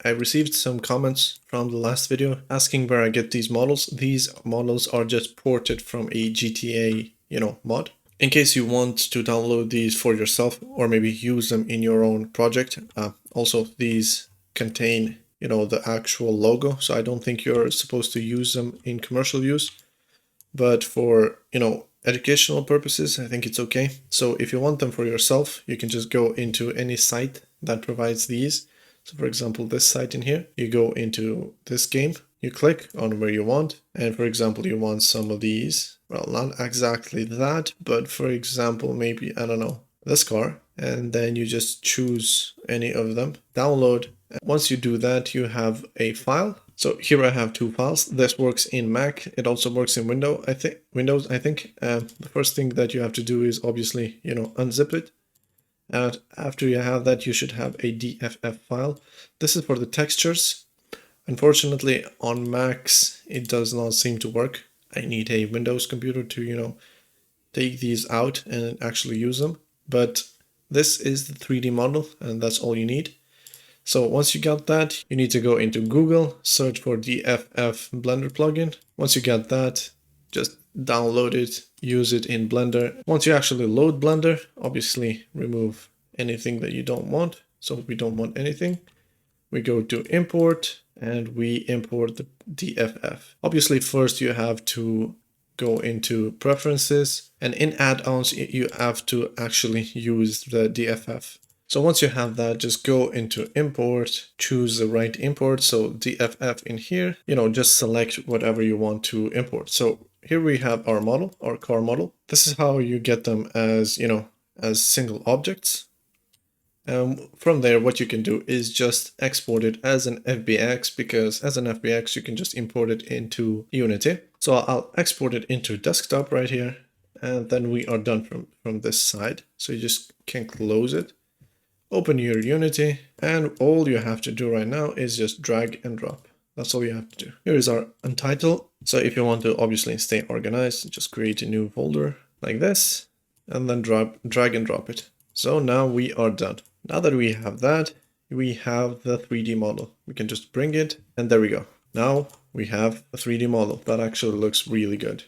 I received some comments from the last video asking where I get these models. These models are just ported from a GTA, mod. In case you want to download these for yourself or maybe use them in your own project. Also, these contain, the actual logo. So I don't think you're supposed to use them in commercial use. But for, educational purposes, I think it's okay. So if you want them for yourself, you can just go into any site that provides these. So for example, this site in here, you go into this game, you click on where you want. And for example, you want some of these. Well, not exactly that, but for example, maybe, I don't know, this car. And then you just choose any of them, download. Once you do that, you have a file. So here I have two files. This works in Mac. It also works in Windows. I think. The first thing that you have to do is obviously, unzip it. And after you have that, you should have a DFF file. This is for the textures. Unfortunately, on Macs, it does not seem to work. I need a Windows computer to, take these out and actually use them. But this is the 3D model, and that's all you need. So once you got that, you need to go into Google, search for DFF Blender plugin. Once you get that, just download it, use it in Blender. Once you actually load Blender, obviously remove anything that you don't want. So we don't want anything. We go to import and we import the DFF. Obviously, first you have to go into preferences, and in add-ons, you have to actually use the DFF. So once you have that, just go into import, choose the right import. So DFF in here, just select whatever you want to import. So here we have our model, our car model. This is how you get them as, as single objects. From there, what you can do is just export it as an FBX, because as an FBX, you can just import it into Unity. So I'll export it into desktop right here. And then we are done from this side. So you just can close it. Open your Unity, and all you have to do right now is just drag and drop. That's all you have to do. Here is our untitled. So if you want to obviously stay organized, just create a new folder like this, and then drag and drop it. So now we are done. Now that we have that, we have the 3D model. We can just bring it, and there we go. Now we have a 3D model that actually looks really good.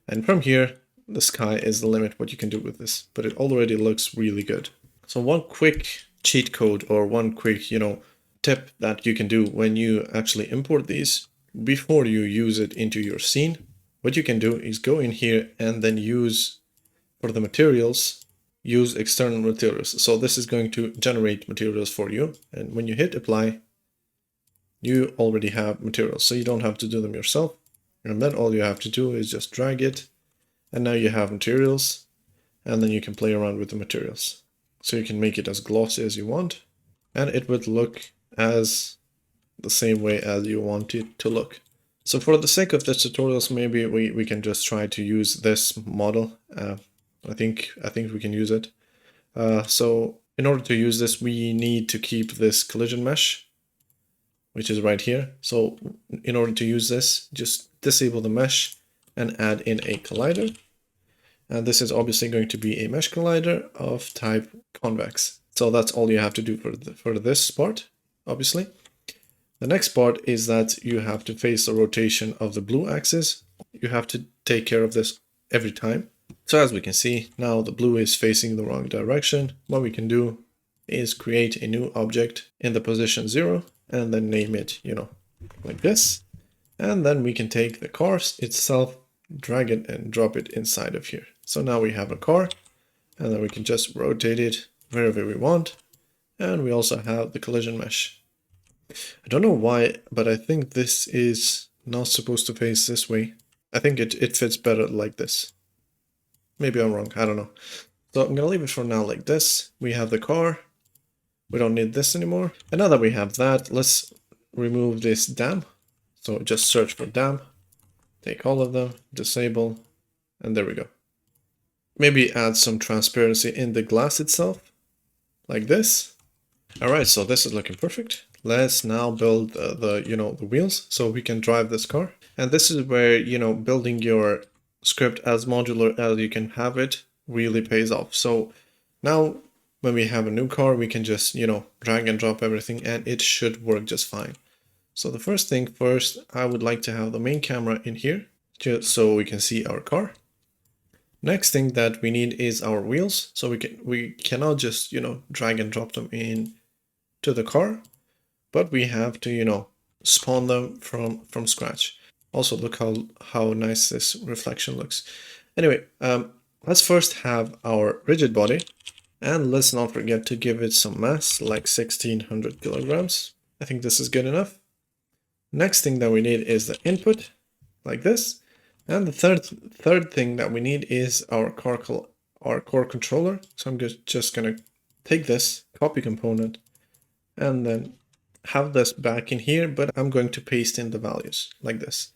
And from here, the sky is the limit what you can do with this, but it already looks really good. So one quick cheat code or one quick, tip that you can do when you actually import these before you use it into your scene, what you can do is go in here and then use, for the materials, use external materials. So this is going to generate materials for you. And when you hit apply, you already have materials. So you don't have to do them yourself. And then all you have to do is just drag it. And now you have materials. And then you can play around with the materials. So you can make it as glossy as you want, and it would look as the same way as you want it to look. So for the sake of this tutorials, maybe we can just try to use this model. I think we can use it. So in order to use this, we need to keep this collision mesh, which is right here. So in order to use this, just disable the mesh and add in a collider. And this is obviously going to be a mesh collider of type convex. So that's all you have to do for this part, obviously. The next part is that you have to face the rotation of the blue axis. You have to take care of this every time. So as we can see, now the blue is facing the wrong direction. What we can do is create a new object in the position 0 and then name it, like this. And then we can take the car itself, drag it and drop it inside of here. So now we have a car, and then we can just rotate it wherever we want. And we also have the collision mesh. I don't know why, but I think this is not supposed to face this way. I think it fits better like this. Maybe I'm wrong, I don't know. So I'm gonna leave it for now like this. We have the car. We don't need this anymore. And now that we have that, let's remove this dam. So just search for dam, take all of them, disable, and there we go. Maybe add some transparency in the glass itself, like this. All right, so this is looking perfect. Let's now build the wheels so we can drive this car. And this is where, building your script as modular as you can have it really pays off. So now when we have a new car, we can just, drag and drop everything and it should work just fine. So the first thing first, I would like to have the main camera in here just so we can see our car. Next thing that we need is our wheels. So we cannot just, drag and drop them in to the car, but we have to, spawn them from scratch. Also, look how nice this reflection looks. Anyway, let's first have our rigid body, and let's not forget to give it some mass, like 1600 kilograms. I think this is good enough. Next thing that we need is the input, like this. And the third thing that we need is our core controller. So I'm just gonna take this copy component and then have this back in here, but I'm going to paste in the values like this.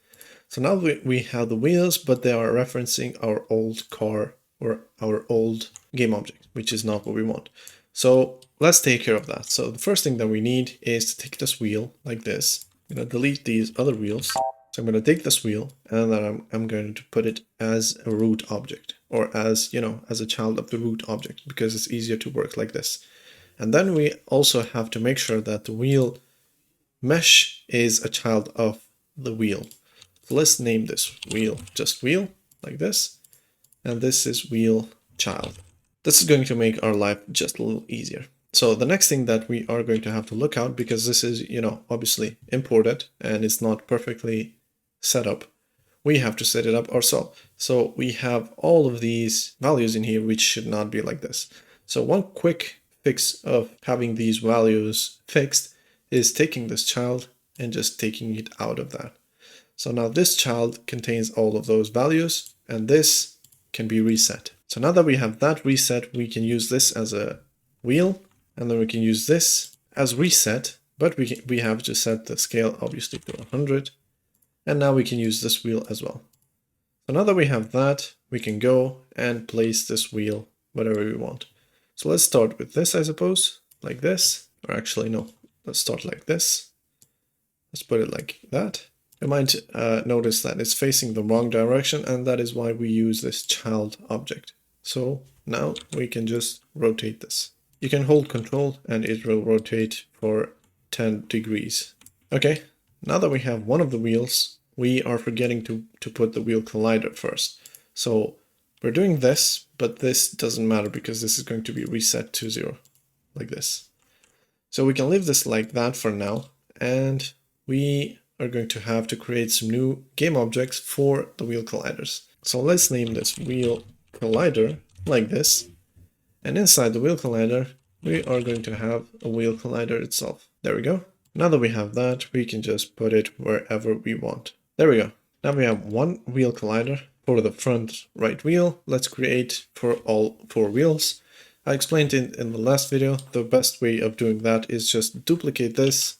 So now we have the wheels, but they are referencing our old car or our old game object, which is not what we want. So let's take care of that. So the first thing that we need is to take this wheel like this. I'm going to delete these other wheels. So I'm going to take this wheel and then I'm going to put it as a root object, or as, as a child of the root object, because it's easier to work like this. And then we also have to make sure that the wheel mesh is a child of the wheel. So let's name this wheel just wheel, like this. And this is wheel child. This is going to make our life just a little easier. So the next thing that we are going to have to look out, because this is, obviously imported and it's not perfectly set up, we have to set it up ourselves. So we have all of these values in here, which should not be like this. So one quick fix of having these values fixed is taking this child and just taking it out of that. So now this child contains all of those values, and this can be reset. So now that we have that reset, we can use this as a wheel, and then we can use this as reset, but we have to set the scale obviously to 100. And now we can use this wheel as well. So now that we have that, we can go and place this wheel whatever we want. So let's start with this, I suppose, like this, or actually no, let's start like this. Let's put it like that. You might notice that it's facing the wrong direction, and that is why we use this child object. So now we can just rotate this. You can hold Control and it will rotate for 10 degrees. Okay, now that we have one of the wheels, we are forgetting to put the wheel collider first. So we're doing this, but this doesn't matter because this is going to be reset to 0, like this. So we can leave this like that for now, and we are going to have to create some new game objects for the wheel colliders. So let's name this wheel collider like this. And inside the wheel collider, we are going to have a wheel collider itself. There we go. Now that we have that, we can just put it wherever we want. There we go. Now we have one wheel collider for the front right wheel. Let's create for all 4 wheels. I explained in the last video, the best way of doing that is just duplicate this,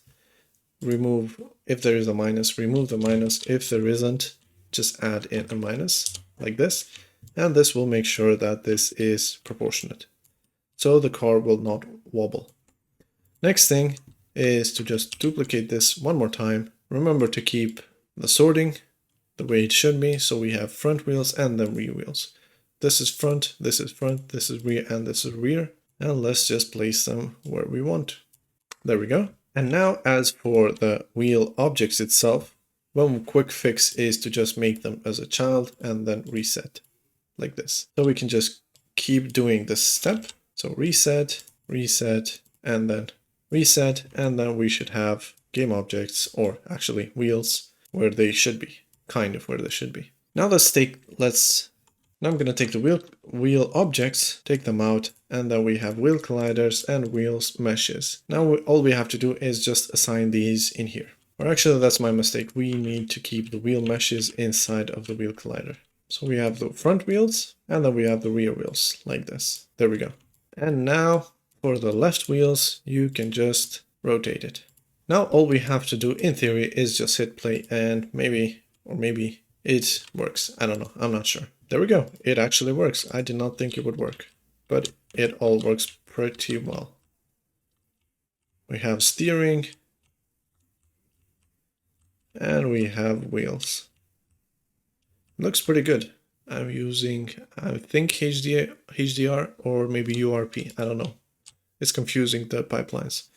remove, if there is a minus, remove the minus. If there isn't, just add in a minus like this. And this will make sure that this is proportionate, so the car will not wobble. Next thing is to just duplicate this one more time. Remember to keep the sorting the way it should be. So we have front wheels and then rear wheels. This is front, this is front, this is rear, and this is rear. And let's just place them where we want. There we go. And now as for the wheel objects itself, one quick fix is to just make them as a child and then reset like this. So we can just keep doing this step. So reset, reset, and then reset, and then we should have game objects, or actually wheels, where they should be, kind of where they should be. Now now I'm going to take the wheel objects, take them out, and then we have wheel colliders and wheels meshes. Now all we have to do is just assign these in here. Or actually, that's my mistake. We need to keep the wheel meshes inside of the wheel collider. So we have the front wheels, and then we have the rear wheels, like this. There we go. And now for the left wheels, you can just rotate it. Now all we have to do in theory is just hit play, and maybe it works. I don't know. I'm not sure. There we go. It actually works. I did not think it would work, but it all works pretty well. We have steering and we have wheels. Looks pretty good. I'm using, I think HDR or maybe URP. I don't know. It's confusing the pipelines.